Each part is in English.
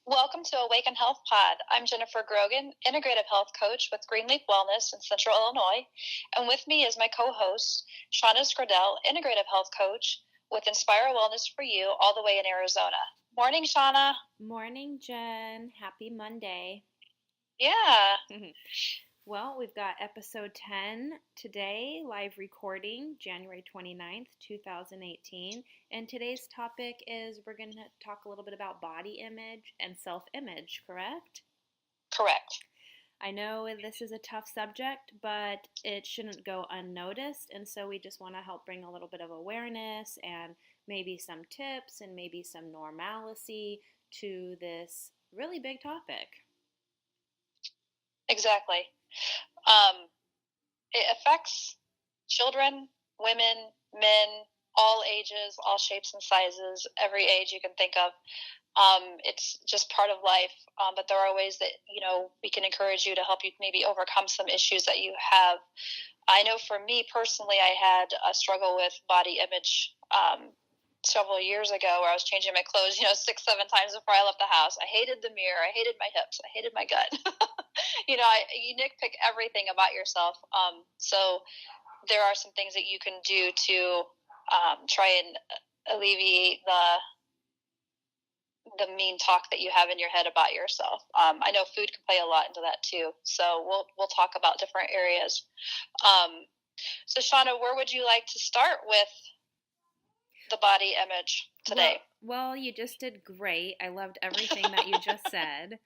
Welcome to Awaken Health Pod. I'm Jennifer Grogan, Integrative Health Coach with Greenleaf Wellness in Central Illinois. And with me is my co-host, Shanna Scordel, Integrative Health Coach with Inspire Wellness for You all the way in Arizona. Morning, Shanna. Morning, Jen. Happy Monday. Yeah. Well, we've got episode 10 today, live recording, January 29th, 2018. And today's topic is we're going to talk a little bit about body image and self-image, correct? Correct. I know this is a tough subject, but it shouldn't go unnoticed. And so we just want to help bring a little bit of awareness and maybe some tips and maybe some normalcy to this really big topic. Exactly. It affects children, women, men, all ages, all shapes and sizes, every age you can think of. It's just part of life, but there are ways that, we can encourage you to help you maybe overcome some issues that you have. I know for me personally, I had a struggle with body image several years ago where I was changing my clothes, 6, 7 times before I left the house. I hated the mirror. I hated my hips. I hated my gut. You nitpick everything about yourself. So there are some things that you can do to try and alleviate the mean talk that you have in your head about yourself. I know food can play a lot into that too. So we'll talk about different areas. So Shauna, where would you like to start with the body image today? Well, you just did great. I loved everything that you just said.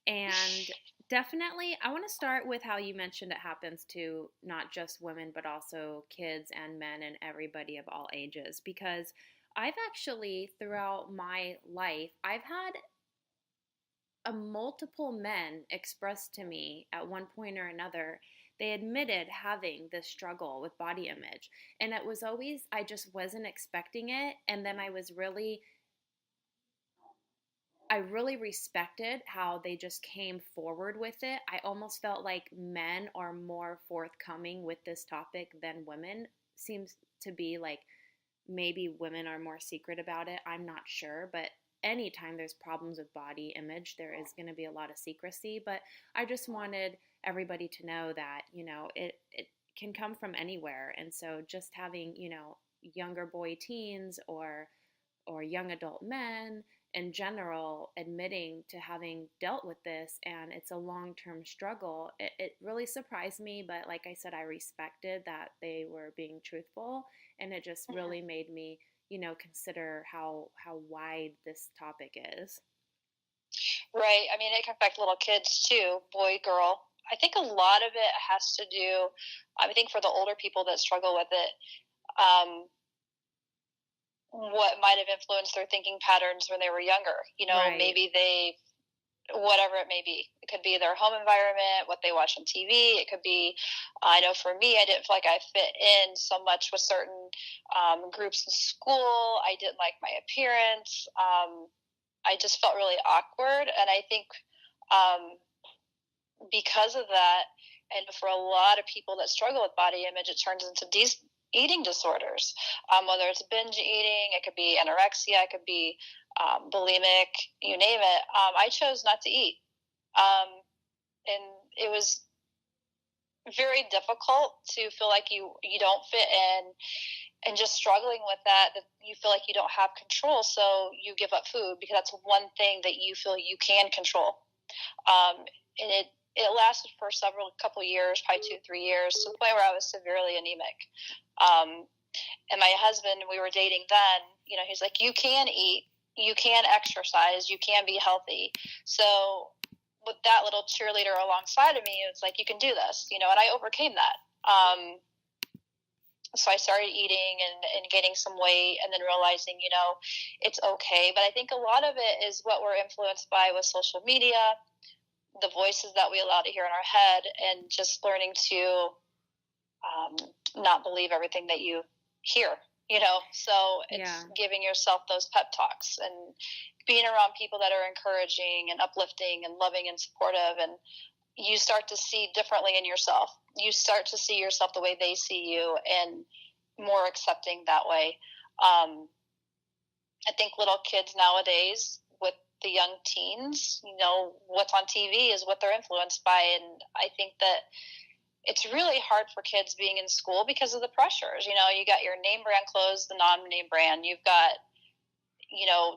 And definitely, I want to start with how you mentioned it happens to not just women, but also kids and men and everybody of all ages. Because I've actually, throughout my life, I've had multiple men express to me at one point or another, they admitted having this struggle with body image. And it was always, I just wasn't expecting it. And then I really respected how they just came forward with it. I almost felt like men are more forthcoming with this topic than women. Seems to be like maybe women are more secret about it. I'm not sure, but anytime there's problems with body image, there is going to be a lot of secrecy. But I just wanted everybody to know that, it can come from anywhere. And so just having, younger boy teens or young adult men in general admitting to having dealt with this and it's a long-term struggle, it really surprised me. But like I said, I respected that they were being truthful, and it just really made me consider how wide this topic is. Right. I mean, it can affect little kids too, boy, girl. I think a lot of it has to do, I think for the older people that struggle with it, what might have influenced their thinking patterns when they were younger. Right. Maybe they, whatever it may be. It could be their home environment, what they watch on TV. It could be, I know for me, I didn't feel like I fit in so much with certain groups in school. I didn't like my appearance. I just felt really awkward. And I think because of that, and for a lot of people that struggle with body image, it turns into these eating disorders, whether it's binge eating, it could be anorexia, it could be bulimic, you name it. I chose not to eat. And it was very difficult to feel like you don't fit in, and just struggling with that you feel like you don't have control, so you give up food because that's one thing that you feel you can control. And it lasted for couple years, probably 2-3 years, to the point where I was severely anemic. And my husband, we were dating then, he's like, you can eat, you can exercise, you can be healthy. So with that little cheerleader alongside of me, it's like, you can do this, and I overcame that. So I started eating and gaining some weight, and then realizing, it's okay. But I think a lot of it is what we're influenced by with social media, the voices that we allow to hear in our head, and just learning to not believe everything that you hear, so it's giving yourself those pep talks and being around people that are encouraging and uplifting and loving and supportive, and you start to see differently in yourself. You start to see yourself the way they see you, and more accepting that way. I think little kids nowadays, with the young teens, what's on TV is what they're influenced by. And I think that it's really hard for kids being in school because of the pressures. You got your name brand clothes, the non-name brand. You've got,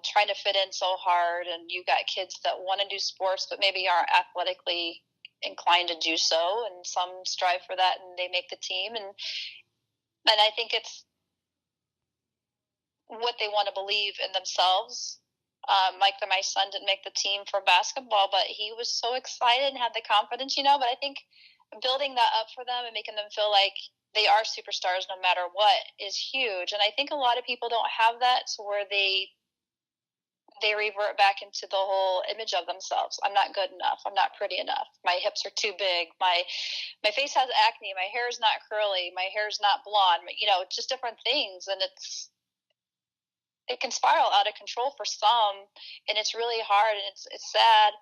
trying to fit in so hard, and you've got kids that want to do sports but maybe aren't athletically inclined to do so, and some strive for that and they make the team. And I think it's what they want to believe in themselves. Like my son didn't make the team for basketball, but he was so excited and had the confidence, But I think building that up for them and making them feel like they are superstars no matter what is huge. And I think a lot of people don't have that, so where they revert back into the whole image of themselves. I'm not good enough. I'm not pretty enough. My hips are too big. My face has acne. My hair is not curly. My hair is not blonde. Just different things, and it can spiral out of control for some, and it's really hard, and it's sad.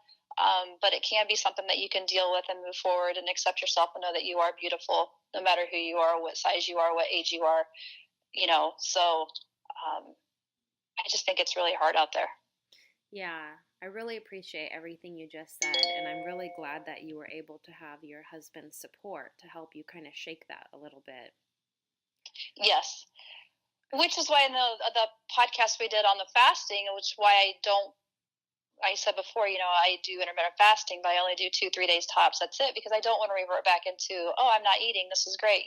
But it can be something that you can deal with and move forward and accept yourself and know that you are beautiful, no matter who you are, what size you are, what age you are. So I just think it's really hard out there. Yeah, I really appreciate everything you just said, and I'm really glad that you were able to have your husband's support to help you kind of shake that a little bit. Yes. Which is why in the podcast we did on the fasting, which is why I said before, I do intermittent fasting, but I only do 2-3 days tops. That's it, because I don't want to revert back into, I'm not eating. This is great.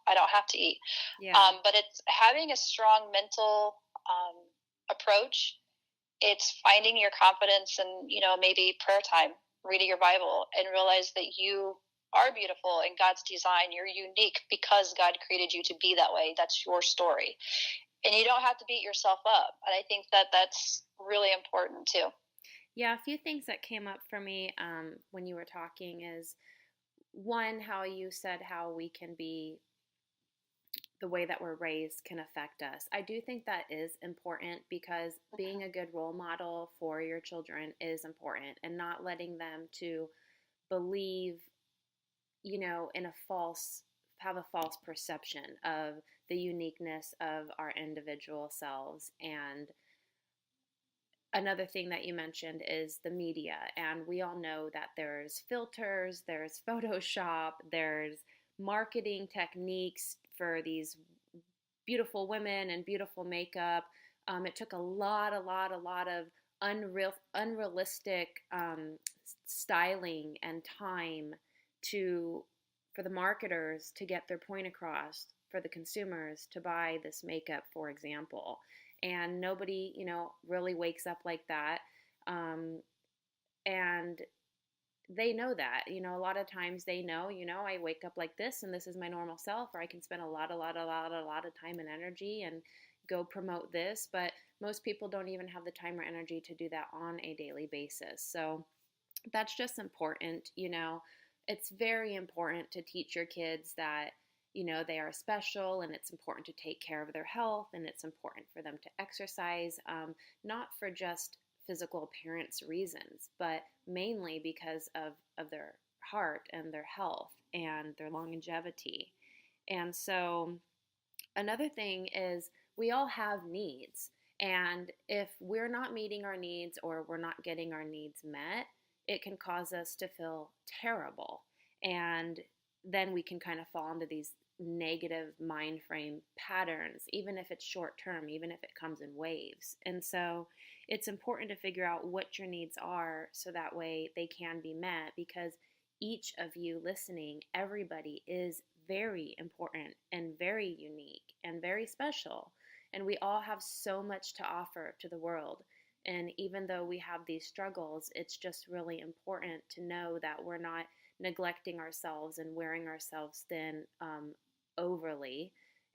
I don't have to eat. Yeah. But it's having a strong mental approach. It's finding your confidence and, maybe prayer time, reading your Bible, and realize that you are beautiful in God's design. You're unique because God created you to be that way. That's your story. And you don't have to beat yourself up. And I think that that's really important too. Yeah, a few things that came up for me when you were talking is, one, how you said how we can be, the way that we're raised can affect us. I do think that is important, because being a good role model for your children is important, and not letting them to believe, in have a false perception of the uniqueness of our individual selves. And another thing that you mentioned is the media. And we all know that there's filters, there's Photoshop, there's marketing techniques for these beautiful women and beautiful makeup. It took a lot of unrealistic styling and time for the marketers to get their point across, for the consumers to buy this makeup, for example. And nobody, really wakes up like that. And they know that, a lot of times they know, I wake up like this and this is my normal self, or I can spend a lot of time and energy and go promote this. But most people don't even have the time or energy to do that on a daily basis. So that's just important. It's very important to teach your kids that, they are special, and it's important to take care of their health, and it's important for them to exercise, not for just physical appearance reasons, but mainly because of their heart and their health and their longevity. And so another thing is, we all have needs. And if we're not meeting our needs, or we're not getting our needs met, it can cause us to feel terrible. And then we can kind of fall into these negative mind frame patterns, even if it's short term, even if it comes in waves. And so it's important to figure out what your needs are, so that way they can be met, because each of you listening, everybody is very important and very unique and very special. And we all have so much to offer to the world. And even though we have these struggles, it's just really important to know that we're not neglecting ourselves and wearing ourselves thin overly,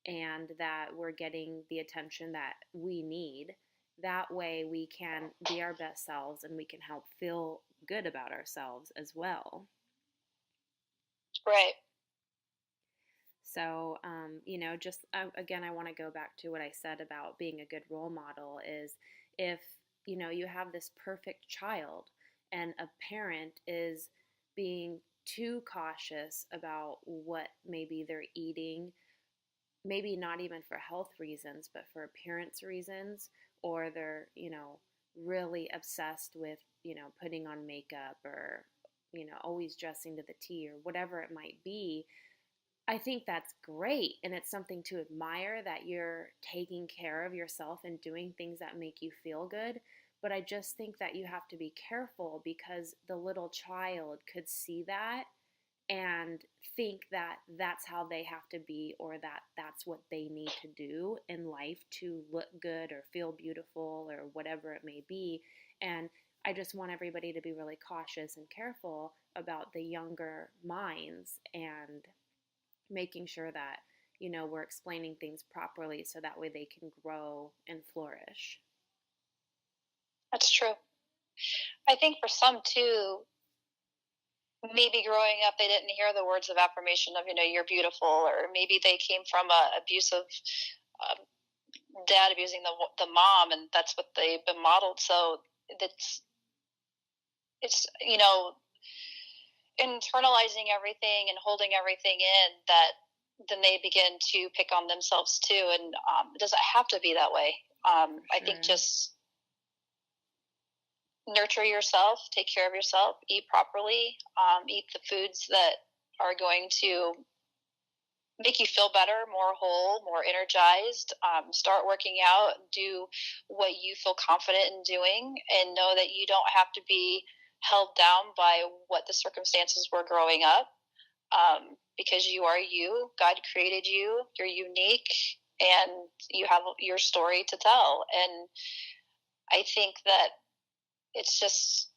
and that we're getting the attention that we need. That way we can be our best selves, and we can help feel good about ourselves as well. Right. So, just again, I want to go back to what I said about being a good role model is, if, you have this perfect child and a parent is being too cautious about what maybe they're eating, maybe not even for health reasons, but for appearance reasons, or they're, really obsessed with, putting on makeup or, always dressing to the T or whatever it might be, I think that's great. And it's something to admire that you're taking care of yourself and doing things that make you feel good. But I just think that you have to be careful because the little child could see that and think that that's how they have to be or that that's what they need to do in life to look good or feel beautiful or whatever it may be. And I just want everybody to be really cautious and careful about the younger minds and making sure that, we're explaining things properly so that way they can grow and flourish. That's true. I think for some too, maybe growing up they didn't hear the words of affirmation of, you're beautiful, or maybe they came from a abusive um, dad abusing the mom, and that's what they've been modeled. So it's internalizing everything and holding everything in, that then they begin to pick on themselves too. And it doesn't have to be that way. Sure. I think just nurture yourself, take care of yourself, eat properly, eat the foods that are going to make you feel better, more whole, more energized. Start working out, do what you feel confident in doing, and know that you don't have to be held down by what the circumstances were growing up, because you are you. God created you. You're unique, and you have your story to tell. And I think that it's just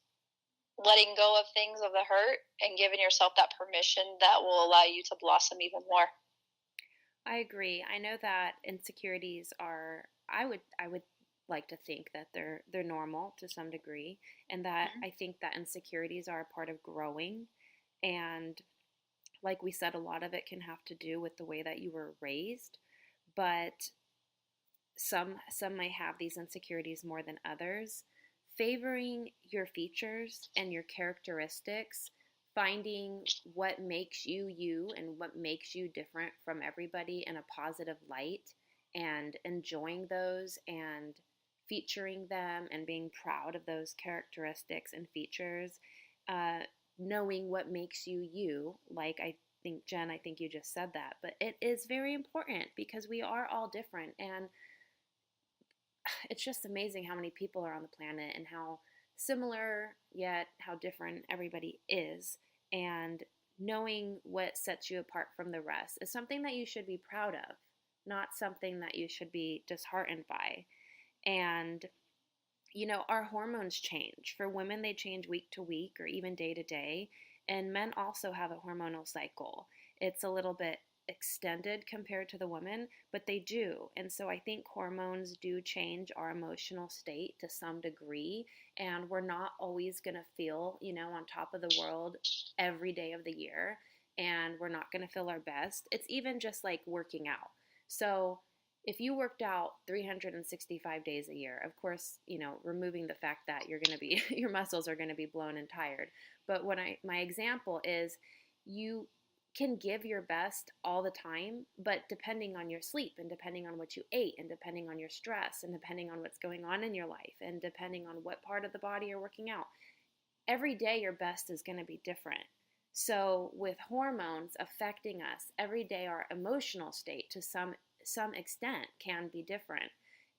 letting go of things, of the hurt, and giving yourself that permission that will allow you to blossom even more. I agree. I know that insecurities are, I would like to think that they're normal to some degree, and that I think that insecurities are a part of growing. And like we said, a lot of it can have to do with the way that you were raised, but some might have these insecurities more than others. Favoring your features and your characteristics, finding what makes you you and what makes you different from everybody in a positive light, and enjoying those and featuring them and being proud of those characteristics and features, knowing what makes you you. Like I think, Jen, I think you just said that, but it is very important because we are all different. And it's just amazing how many people are on the planet and how similar yet how different everybody is. And knowing what sets you apart from the rest is something that you should be proud of, not something that you should be disheartened by. And our hormones change. For women, they change week to week or even day to day. And men also have a hormonal cycle. It's a little bit extended compared to the women, but they do. And so I think hormones do change our emotional state to some degree. And we're not always going to feel, on top of the world every day of the year. And we're not going to feel our best. It's even just like working out. So if you worked out 365 days a year, of course, removing the fact that you're going to be, your muscles are going to be blown and tired. But my example is you can give your best all the time, but depending on your sleep and depending on what you ate and depending on your stress and depending on what's going on in your life and depending on what part of the body you're working out, every day your best is going to be different. So with hormones affecting us, every day our emotional state to some extent can be different.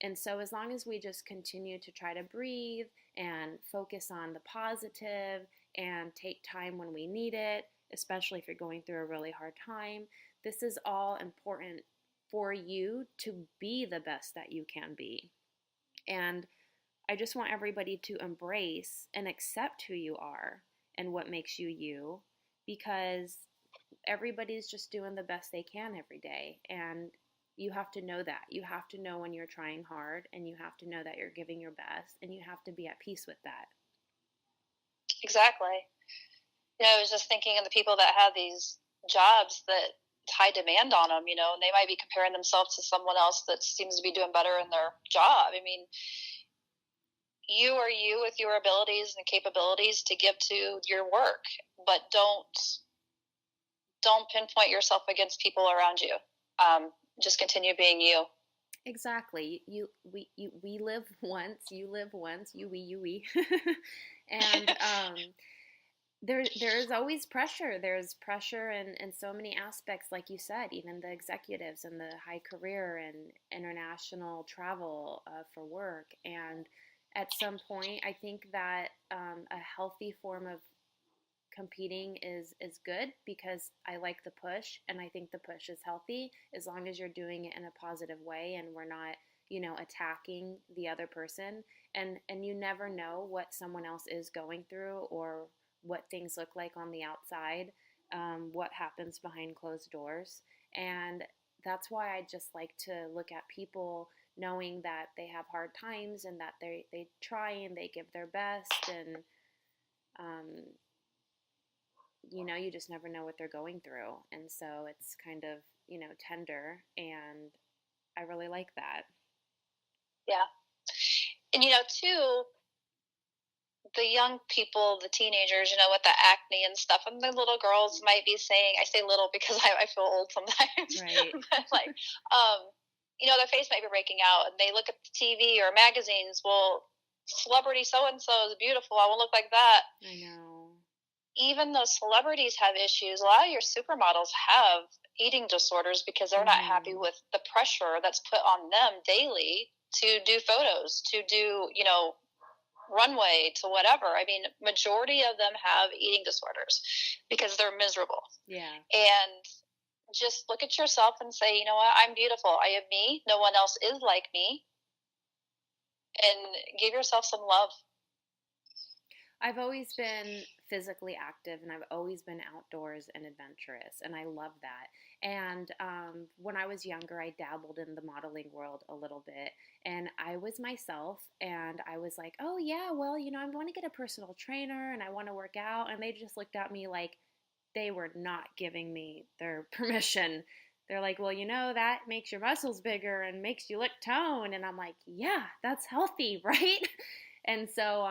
And so as long as we just continue to try to breathe and focus on the positive and take time when we need it, especially if you're going through a really hard time, this is all important for you to be the best that you can be. And I just want everybody to embrace and accept who you are and what makes you you, because everybody's just doing the best they can every day. And you have to know that. You have to know when you're trying hard, and you have to know that you're giving your best, and you have to be at peace with that. Exactly. I was just thinking of the people that have these jobs that high demand on them, and they might be comparing themselves to someone else that seems to be doing better in their job. I mean, you are you with your abilities and capabilities to give to your work, but don't pinpoint yourself against people around you. Just continue being you. Exactly. We live once, you live once, you we. And there is always pressure. There's pressure in so many aspects, like you said, even the executives and the high career and international travel for work. And at some point, I think that a healthy form of competing is good because I like the push and I think the push is healthy as long as you're doing it in a positive way and we're not, attacking the other person. And you never know what someone else is going through or what things look like on the outside, what happens behind closed doors. And that's why I just like to look at people knowing that they have hard times and that they try and they give their best. And um, you just never know what they're going through. And so it's kind of, tender. And I really like that. Yeah. And, too, the young people, the teenagers, with the acne and stuff, and the little girls might be saying, I say little because I feel old sometimes, Right. but like, their face might be breaking out and they look at the TV or magazines, well, celebrity so-and-so is beautiful, I won't look like that. I know. Even though celebrities have issues, a lot of your supermodels have eating disorders because they're not happy with the pressure that's put on them daily to do photos, to do, runway, to whatever. I mean, majority of them have eating disorders because they're miserable. Yeah. And just look at yourself and say, you know what, I'm beautiful. I am me. No one else is like me. And give yourself some love. I've always been physically active and I've always been outdoors and adventurous, and I love that. And when I was younger, I dabbled in the modeling world a little bit, and I was myself, and I was like, oh, yeah, well, I want to get a personal trainer and I want to work out. And they just looked at me like they were not giving me their permission. They're like, well, that makes your muscles bigger and makes you look toned. And I'm like, yeah, that's healthy, right? And so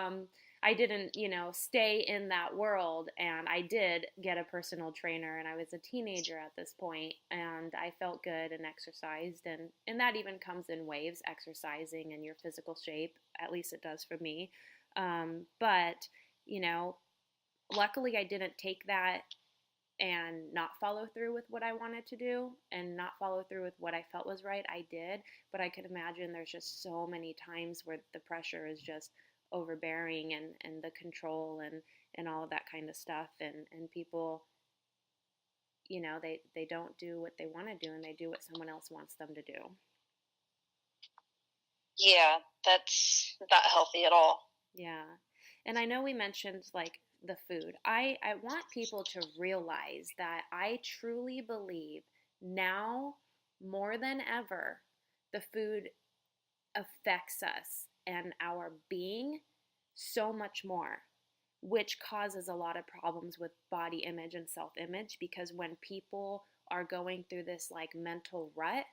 I didn't, stay in that world. And I did get a personal trainer, and I was a teenager at this point, and I felt good and exercised. And that even comes in waves, exercising and your physical shape. At least it does for me. But, luckily I didn't take that and not follow through with what I wanted to do and not follow through with what I felt was right. I did, but I could imagine there's just so many times where the pressure is just overbearing, and the control and all of that kind of stuff, and people, they don't do what they want to do and they do what someone else wants them to do. Yeah, that's not healthy at all. Yeah. And I know we mentioned like the food. I want people to realize that I truly believe now more than ever the food affects us and our being so much more, which causes a lot of problems with body image and self image, because when people are going through this like mental rut,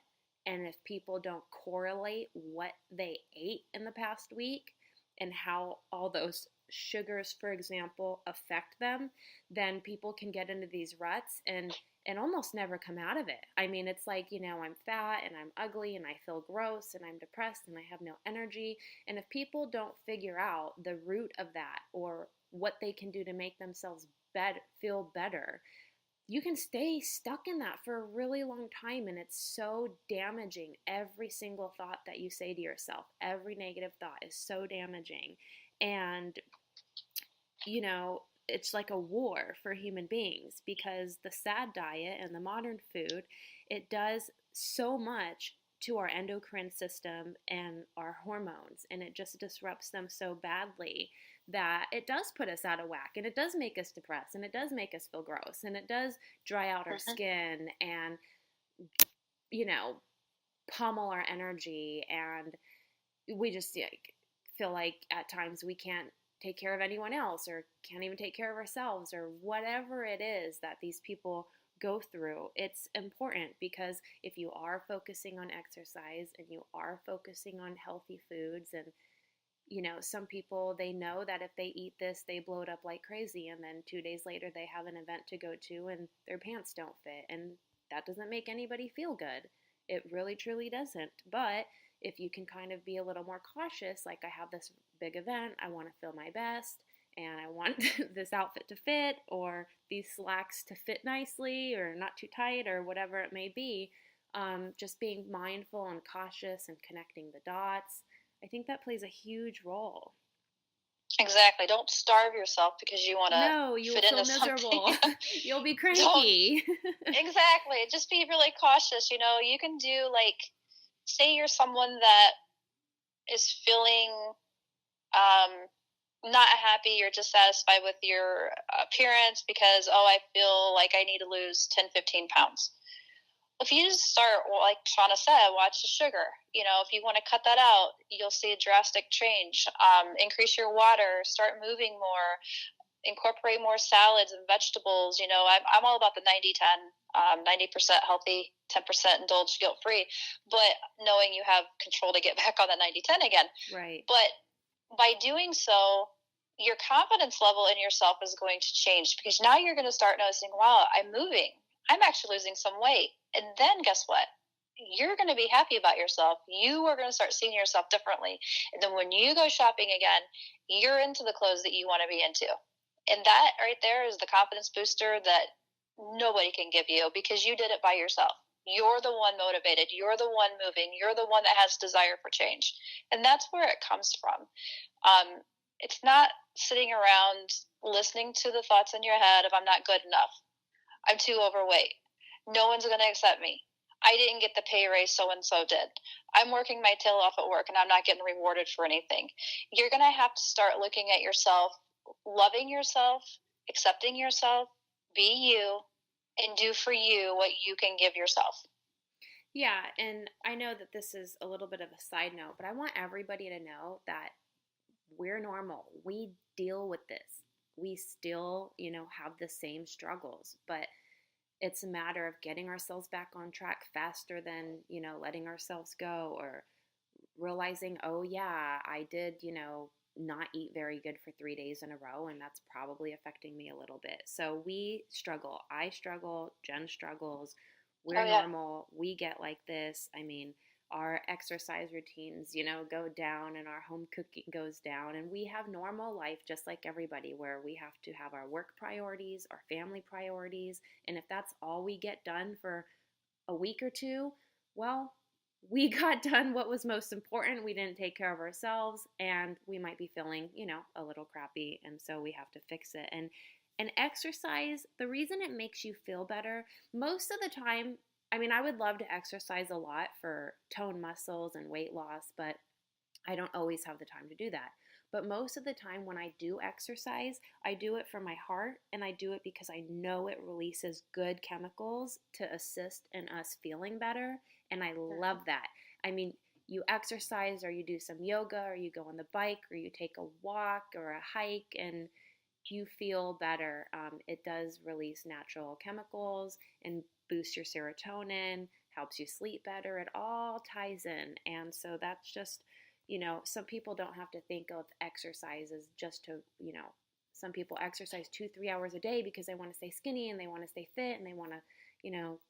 and if people don't correlate what they ate in the past week and how all those sugars, for example, affect them, then people can get into these ruts and almost never come out of it. I mean, it's like, I'm fat and I'm ugly and I feel gross and I'm depressed and I have no energy. And if people don't figure out the root of that or what they can do to make themselves feel better, you can stay stuck in that for a really long time, and it's so damaging. Every single thought that you say to yourself, every negative thought is so damaging. And it's like a war for human beings, because the sad diet and the modern food, it does so much to our endocrine system and our hormones, and it just disrupts them so badly that it does put us out of whack, and it does make us depressed, and it does make us feel gross, and it does dry out our skin and pummel our energy, and we just feel like at times we can't take care of anyone else or can't even take care of ourselves, or whatever it is that these people go through. It's important, because if you are focusing on exercise and you are focusing on healthy foods, and some people, they know that if they eat this, they blow it up like crazy, and then 2 days later they have an event to go to and their pants don't fit, and that doesn't make anybody feel good. It really truly doesn't. But if you can kind of be a little more cautious, like I have this big event, I want to feel my best, and I want this outfit to fit, or these slacks to fit nicely, or not too tight, or whatever it may be, just being mindful and cautious and connecting the dots, I think that plays a huge role. Exactly. Don't starve yourself because you want No, to you will fit feel into something. miserable. You'll be Don't. cranky. Exactly. Just be really cautious. You can do, like, say you're someone that is feeling um, not happy or dissatisfied with your appearance because, oh, I feel like I need to lose 10, 15 pounds. If you just start, like Shanna said, watch the sugar. If you want to cut that out, you'll see a drastic change. Increase your water, start moving more, incorporate more salads and vegetables. I'm all about the 90-10, 90% healthy, 10% indulge, guilt free, but knowing you have control to get back on the 90-10 again. Right. But by doing so, your confidence level in yourself is going to change because now you're going to start noticing, wow, I'm moving. I'm actually losing some weight. And then guess what? You're going to be happy about yourself. You are going to start seeing yourself differently. And then when you go shopping again, you're into the clothes that you want to be into. And that right there is the confidence booster that nobody can give you because you did it by yourself. You're the one motivated. You're the one moving. You're the one that has desire for change. And that's where it comes from. It's not sitting around listening to the thoughts in your head of I'm not good enough. I'm too overweight. No one's going to accept me. I didn't get the pay raise so and so did. I'm working my tail off at work and I'm not getting rewarded for anything. You're going to have to start looking at yourself, loving yourself, accepting yourself, be you, and do for you what you can give yourself. Yeah, and I know that this is a little bit of a side note, but I want everybody to know that we're normal. We deal with this. We still, have the same struggles, but it's a matter of getting ourselves back on track faster than, letting ourselves go, or realizing, oh yeah, I did, not eat very good for 3 days in a row, and that's probably affecting me a little bit. So we struggle. I struggle. Jen struggles. We're Oh, yeah. normal. We get like this. I mean, our exercise routines, go down, and our home cooking goes down, and we have normal life just like everybody, where we have to have our work priorities, our family priorities, and if that's all we get done for a week or two, well, we got done what was most important. We didn't take care of ourselves, and we might be feeling, a little crappy, and so we have to fix it. And exercise, the reason it makes you feel better, most of the time, I mean, I would love to exercise a lot for tone muscles and weight loss, but I don't always have the time to do that. But most of the time when I do exercise, I do it for my heart, and I do it because I know it releases good chemicals to assist in us feeling better. And I love that. I mean, you exercise, or you do some yoga, or you go on the bike, or you take a walk or a hike, and you feel better. It does release natural chemicals and boost your serotonin, helps you sleep better. It all ties in. And so that's just, some people don't have to think of exercise as just to, some people exercise 2-3 hours a day because they want to stay skinny and they want to stay fit and they want to,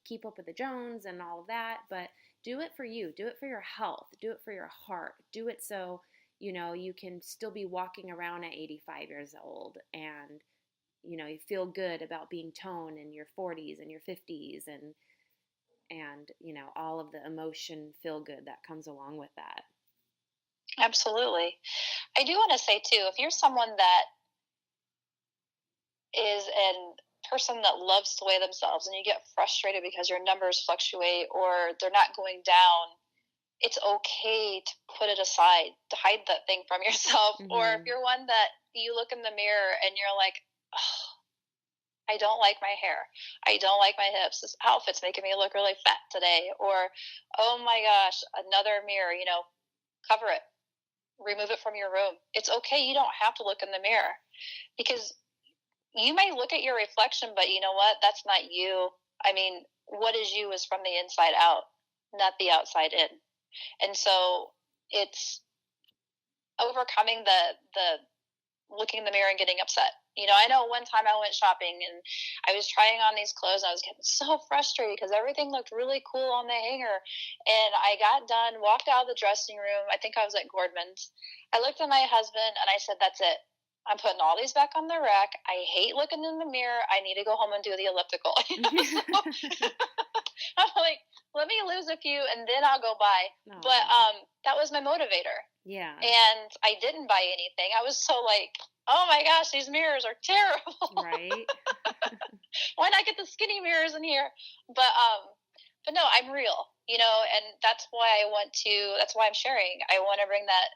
keep up with the Jones and all of that. But do it for you. Do it for your health. Do it for your heart. Do it so, you can still be walking around at 85 years old, and, you feel good about being toned in your 40s and your 50s, and, all of the emotion feel good that comes along with that. Absolutely. I do want to say, too, if you're someone that is a person that loves to weigh themselves and you get frustrated because your numbers fluctuate or they're not going down, it's okay to put it aside, to hide that thing from yourself. Mm-hmm. Or if you're one that you look in the mirror and you're like, oh, I don't like my hair. I don't like my hips. This outfit's making me look really fat today. Or, oh my gosh, another mirror, cover it. Remove it from your room. It's okay. You don't have to look in the mirror because you may look at your reflection, but you know what? That's not you. I mean, what is you is from the inside out, not the outside in. And so it's overcoming the looking in the mirror and getting upset. I know one time I went shopping and I was trying on these clothes and I was getting so frustrated because everything looked really cool on the hanger. And I got done, walked out of the dressing room. I think I was at Gordman's. I looked at my husband and I said, "That's it. I'm putting all these back on the rack. I hate looking in the mirror. I need to go home and do the elliptical." So I'm like, let me lose a few and then I'll go buy. Aww. But that was my motivator. Yeah. And I didn't buy anything. I was so like, oh my gosh, these mirrors are terrible. Right. Why not get the skinny mirrors in here? But no, I'm real, and that's why I'm sharing. I want to bring that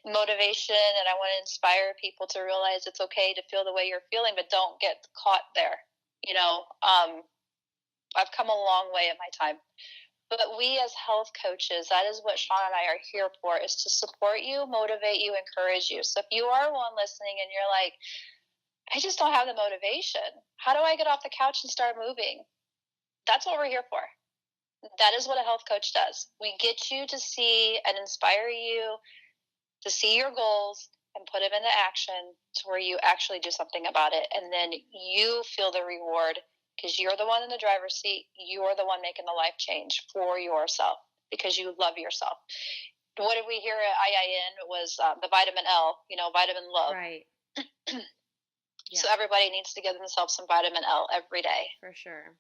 motivation, and I want to inspire people to realize it's okay to feel the way you're feeling, but don't get caught there. I've come a long way in my time. But we as health coaches, that is what Shanna and I are here for, is to support you, motivate you, encourage you. So if you are one listening and you're like, I just don't have the motivation, how do I get off the couch and start moving? That's what we're here for. That is what a health coach does. We get you to see and inspire you to see your goals and put them into action to where you actually do something about it. And then you feel the reward because you're the one in the driver's seat. You're the one making the life change for yourself because you love yourself. What did we hear at IIN was the vitamin L, vitamin love. Right. Yeah. So everybody needs to give themselves some vitamin L every day. For sure.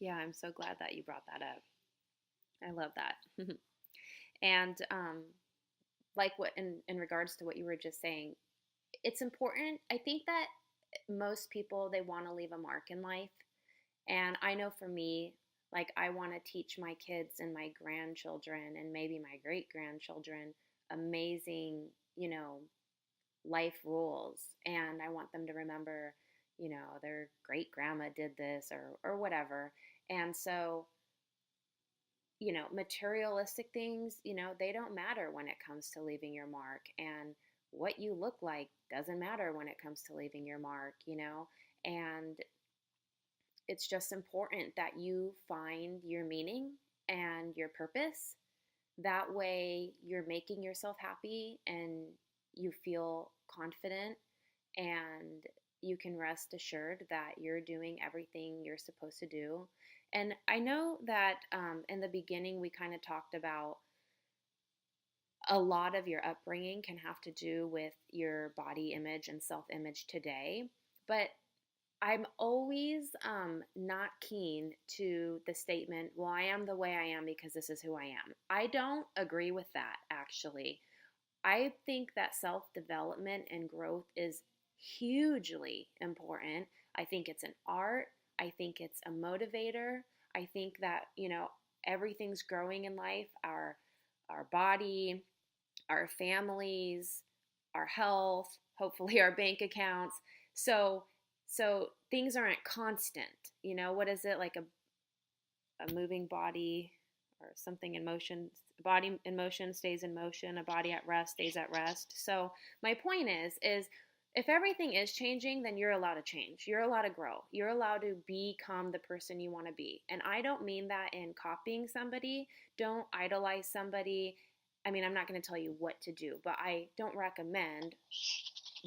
Yeah, I'm so glad that you brought that up. I love that. And like what in regards to what you were just saying, it's important. I think that most people, they want to leave a mark in life. And I know for me, like I want to teach my kids and my grandchildren and maybe my great-grandchildren amazing, life rules. And I want them to remember, their great-grandma did this or whatever. And so, materialistic things, they don't matter when it comes to leaving your mark. And what you look like doesn't matter when it comes to leaving your mark, and it's just important that you find your meaning and your purpose. That way you're making yourself happy and you feel confident and you can rest assured that you're doing everything you're supposed to do. And I know that in the beginning we kind of talked about a lot of your upbringing can have to do with your body image and self-image today. But I'm always not keen to the statement, well, I am the way I am because this is who I am. I don't agree with that, actually. I think that self-development and growth is hugely important. I think it's an art. I think it's a motivator. I think that, everything's growing in life, our body, our families, our health, hopefully our bank accounts. So things aren't constant. What is it, like a moving body or something in motion? Body in motion stays in motion. A body at rest stays at rest. So my point is if everything is changing, then you're allowed to change. You're allowed to grow. You're allowed to become the person you want to be. And I don't mean that in copying somebody. Don't idolize somebody. I mean, I'm not going to tell you what to do, but I don't recommend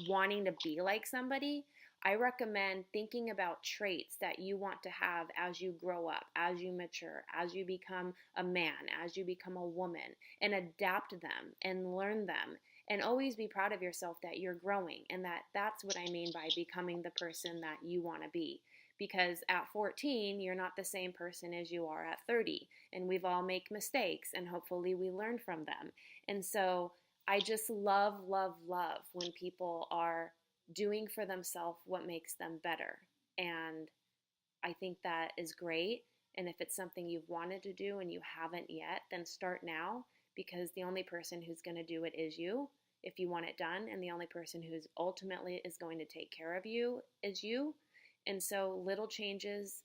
wanting to be like somebody. I recommend thinking about traits that you want to have as you grow up, as you mature, as you become a man, as you become a woman, and adapt them and learn them. And always be proud of yourself that you're growing, and that's what I mean by becoming the person that you want to be. Because at 14, you're not the same person as you are at 30. And we've all make mistakes, and hopefully we learn from them. And so I just love, love, love when people are doing for themselves what makes them better. And I think that is great. And if it's something you've wanted to do and you haven't yet, then start now, because the only person who's going to do it is you if you want it done. And the only person who's ultimately is going to take care of you is you. And so little changes,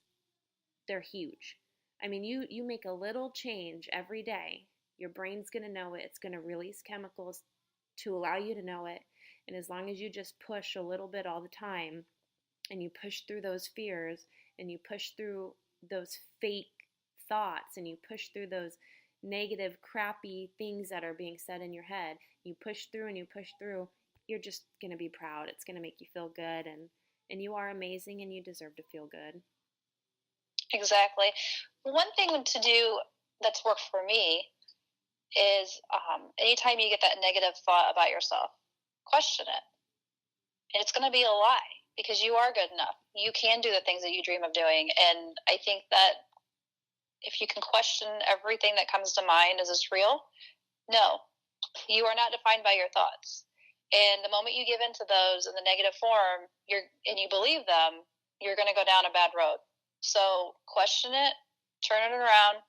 they're huge. I mean, you make a little change every day, your brain's going to know it. It's going to release chemicals to allow you to know it. And as long as you just push a little bit all the time, and you push through those fears, and you push through those fake thoughts, and you push through those negative, crappy things that are being said in your head, you push through and you push through, you're just going to be proud. It's going to make you feel good, and you are amazing and you deserve to feel good. Exactly. One thing to do that's worked for me is anytime you get that negative thought about yourself, question it. And it's going to be a lie because you are good enough. You can do the things that you dream of doing. And I think that if you can question everything that comes to mind, is this real? No, you are not defined by your thoughts. And the moment you give into those in the negative form, and you believe them, you're going to go down a bad road. So question it, turn it around,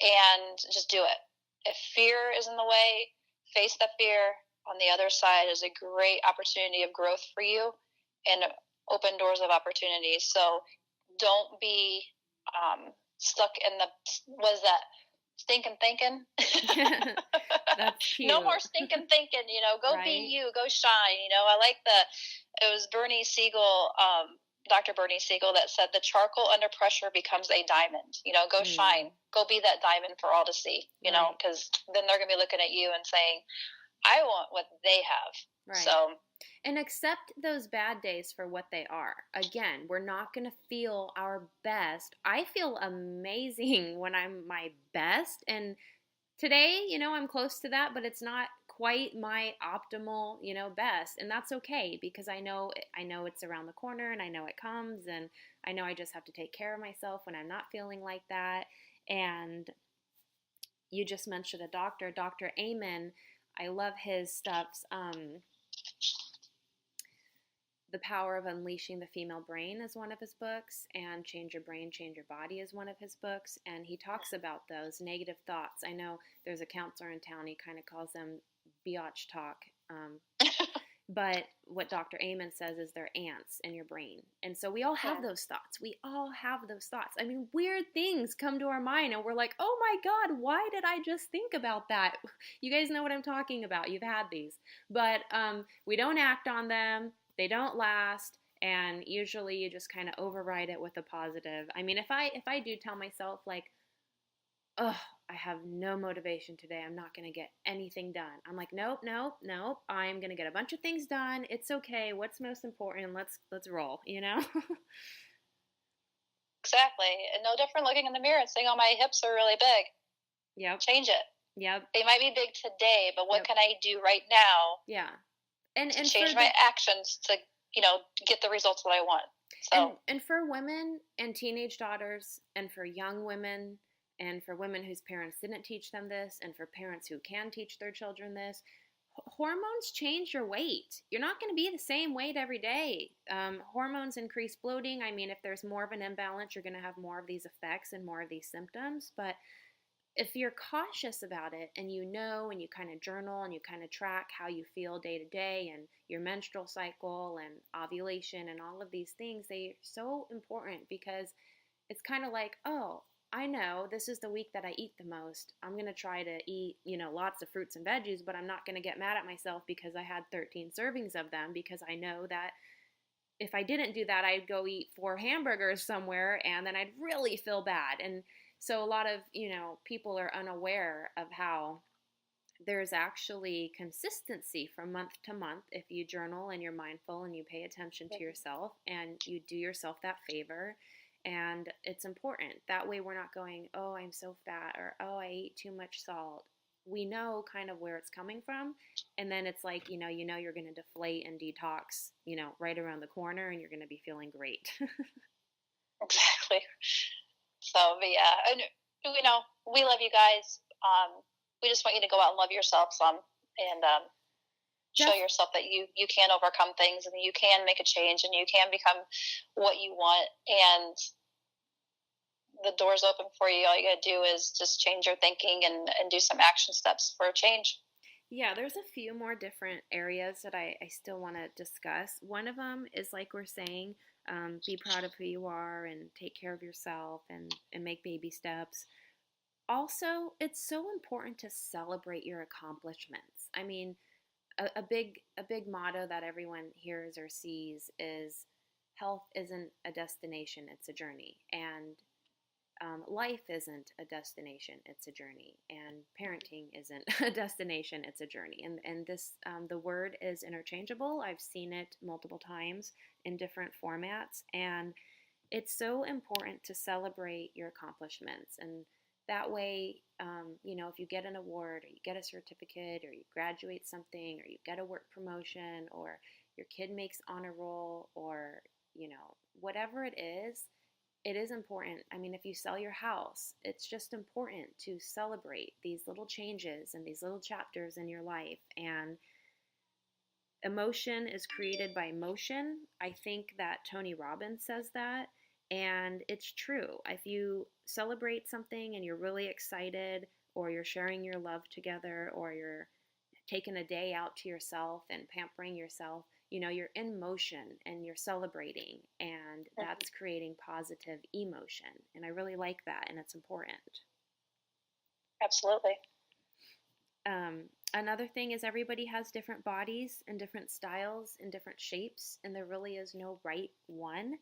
and just do it. If fear is in the way, face that fear. On the other side is a great opportunity of growth for you and open doors of opportunity. So don't be stuck in the, what is that, stinking thinking? That's cute. No more stinking thinking, go right? be you, go shine. I like it was Bernie Siegel, Dr. Bernie Siegel, that said the charcoal under pressure becomes a diamond. Go shine, go be that diamond for all to see, because then they're going to be looking at you and saying, I want what they have. Right. So, and accept those bad days for what they are. Again, we're not going to feel our best. I feel amazing when I'm my best. And today, I'm close to that, but it's not quite my optimal, best. And that's okay because I know it's around the corner and I know it comes, and I know I just have to take care of myself when I'm not feeling like that. And you just mentioned a doctor, Dr. Amen. I love his stuffs. The Power of Unleashing the Female Brain is one of his books, and Change Your Brain, Change Your Body is one of his books, and he talks about those negative thoughts. I know there's a counselor in town, he kind of calls them biatch talk, but what Dr. Amen says is they're ants in your brain. And so we all have those thoughts. We all have those thoughts. I mean, weird things come to our mind and we're like, oh my God, why did I just think about that? You guys know what I'm talking about. You've had these. But we don't act on them. They don't last. And usually you just kind of override it with a positive. I mean, if I do tell myself like, oh, I have no motivation today, I'm not going to get anything done, I'm like, nope, I'm going to get a bunch of things done. It's okay. What's most important? Let's roll, Exactly. And no different looking in the mirror and saying, oh, my hips are really big. Yep. Change it. Yep. They might be big today, but what can I do right now? Yeah. And change my actions to, get the results that I want. So and for women and teenage daughters, and for young women, and for women whose parents didn't teach them this, and for parents who can teach their children this, hormones change your weight. You're not going to be the same weight every day. Hormones increase bloating. I mean, if there's more of an imbalance, you're going to have more of these effects and more of these symptoms. But if you're cautious about it and and you kind of journal and you kind of track how you feel day to day and your menstrual cycle and ovulation and all of these things, they're so important because it's kind of like, oh, I know this is the week that I eat the most. I'm going to try to eat, lots of fruits and veggies, but I'm not going to get mad at myself because I had 13 servings of them, because I know that if I didn't do that, I'd go eat 4 hamburgers somewhere and then I'd really feel bad. And so a lot of, people are unaware of how there's actually consistency from month to month if you journal and you're mindful and you pay attention to yourself and you do yourself that favor. And it's important. That way we're not going, oh, I'm so fat, or oh, I ate too much salt. We know kind of where it's coming from. And then it's like, you're going to deflate and detox, right around the corner, and you're going to be feeling great. Exactly. So, but yeah, and, we love you guys. We just want you to go out and love yourself some, and show yourself that you can overcome things, and you can make a change, and you can become what you want, and the door's open for you. All you got to do is just change your thinking and do some action steps for a change. Yeah, there's a few more different areas that I still want to discuss. One of them is, like we're saying, be proud of who you are and take care of yourself and make baby steps. Also, it's so important to celebrate your accomplishments. I mean, a big motto that everyone hears or sees is health isn't a destination, it's a journey. And life isn't a destination, it's a journey, and parenting isn't a destination, it's a journey. And this the word is interchangeable. I've seen it multiple times in different formats, and it's so important to celebrate your accomplishments. And that way, if you get an award or you get a certificate or you graduate something or you get a work promotion or your kid makes honor roll or, whatever it is important. I mean, if you sell your house, it's just important to celebrate these little changes and these little chapters in your life. And emotion is created by motion. I think that Tony Robbins says that, and it's true. If you celebrate something and you're really excited, or you're sharing your love together, or you're taking a day out to yourself and pampering yourself, you're in motion and you're celebrating, and that's creating positive emotion. And I really like that, and it's important. Absolutely. Another thing is everybody has different bodies and different styles and different shapes, and there really is no right one.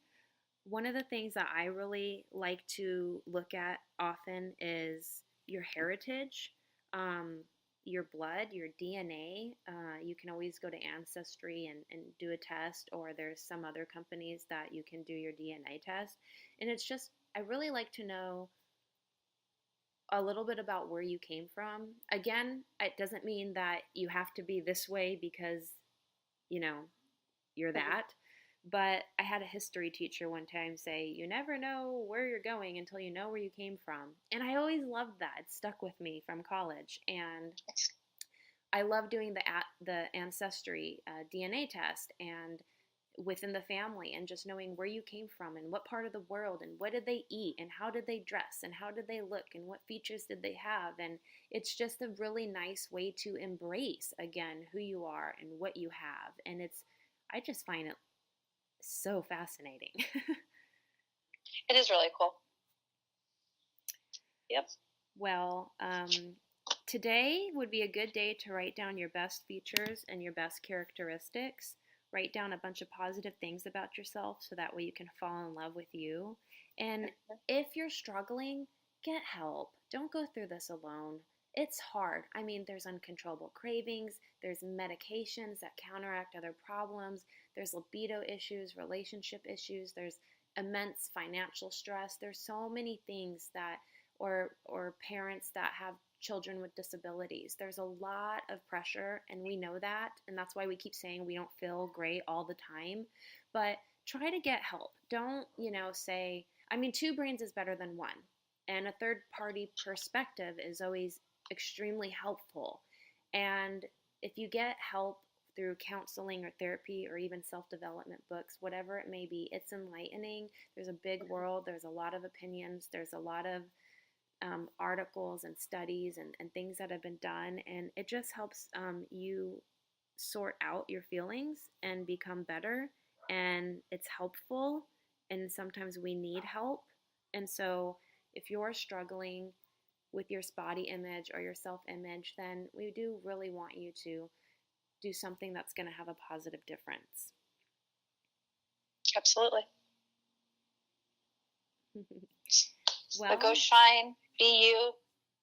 One of the things that I really like to look at often is your heritage, your blood, your DNA. You can always go to Ancestry and do a test, or there's some other companies that you can do your DNA test. And it's just, I really like to know a little bit about where you came from. Again, it doesn't mean that you have to be this way because, you're that. But I had a history teacher one time say, you never know where you're going until you know where you came from. And I always loved that. It stuck with me from college. And I love doing the Ancestry DNA test and within the family, and just knowing where you came from and what part of the world and what did they eat and how did they dress and how did they look and what features did they have. And it's just a really nice way to embrace, again, who you are and what you have. And I just find it so fascinating. It is really cool. Yep. Well, today would be a good day to write down your best features and your best characteristics. Write down a bunch of positive things about yourself so that way you can fall in love with you. And if you're struggling, get help. Don't go through this alone. It's hard. I mean, there's uncontrollable cravings, there's medications that counteract other problems, there's libido issues, relationship issues, there's immense financial stress. There's so many things that, or parents that have children with disabilities. There's a lot of pressure, and we know that, and that's why we keep saying we don't feel great all the time. But try to get help. Don't, say, I mean, two brains is better than one. And a third party perspective is always extremely helpful. And if you get help through counseling or therapy or even self-development books, whatever it may be, it's enlightening. There's a big world. There's a lot of opinions. There's a lot of articles and studies and things that have been done. And it just helps you sort out your feelings and become better. And it's helpful. And sometimes we need help. And so if you're struggling with your body image or your self-image, then we do really want you to do something that's going to have a positive difference. Absolutely. Well, so go shine, be you,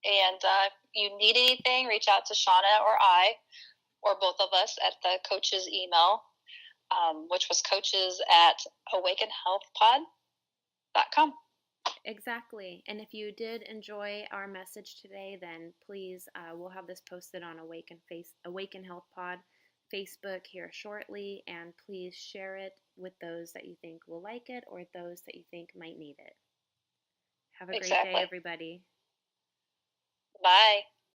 and if you need anything, reach out to Shanna or I, or both of us at the coach's email, which was coaches@awakenhealthpod.com. Exactly. And if you did enjoy our message today, then please, we'll have this posted on Awaken Health Pod Facebook here shortly, and please share it with those that you think will like it or those that you think might need it. Have a great day, everybody. Bye.